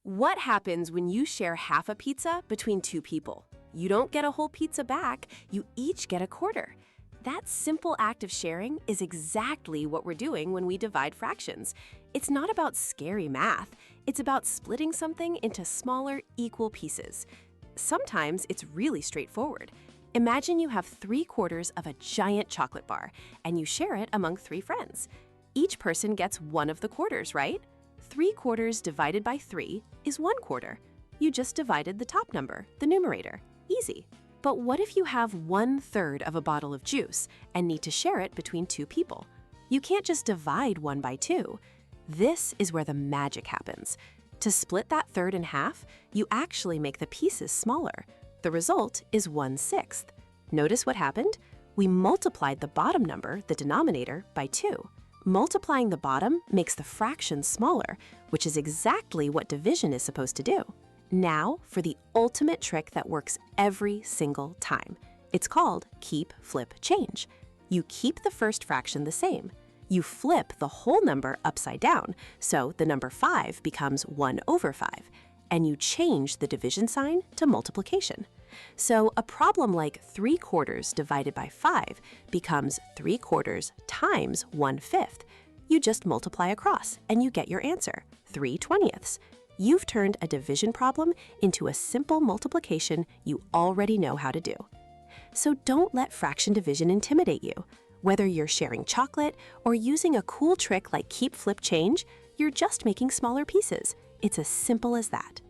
What happens when you share half a pizza between two people? You don't get a whole pizza back, you each get a quarter. That simple act of sharing is exactly what we're doing when we divide fractions. It's not about scary math, it's about splitting something into smaller, equal pieces. Sometimes it's really straightforward. Imagine you have 3/4 of a giant chocolate bar, and you share it among 3 friends. Each person gets one of the quarters, right? 3/4 divided by 3 is 1/4. You just divided the top number, the numerator. Easy. But what if you have 1/3 of a bottle of juice and need to share it between 2 people? You can't just divide 1 by 2. This is where the magic happens. To split that third in half, you actually make the pieces smaller. The result is 1/6. Notice what happened? We multiplied the bottom number, the denominator, by 2. Multiplying the bottom makes the fraction smaller, which is exactly what division is supposed to do. Now for the ultimate trick that works every single time. It's called keep, flip, change. You keep the first fraction the same. You flip the whole number upside down, so the number 5 becomes 1/5, and you change the division sign to multiplication. So a problem like 3/4 divided by 5 becomes 3/4 times 1/5. You just multiply across and you get your answer, 3/20. You've turned a division problem into a simple multiplication you already know how to do. So don't let fraction division intimidate you. Whether you're sharing chocolate or using a cool trick like keep, flip, change, you're just making smaller pieces. It's as simple as that.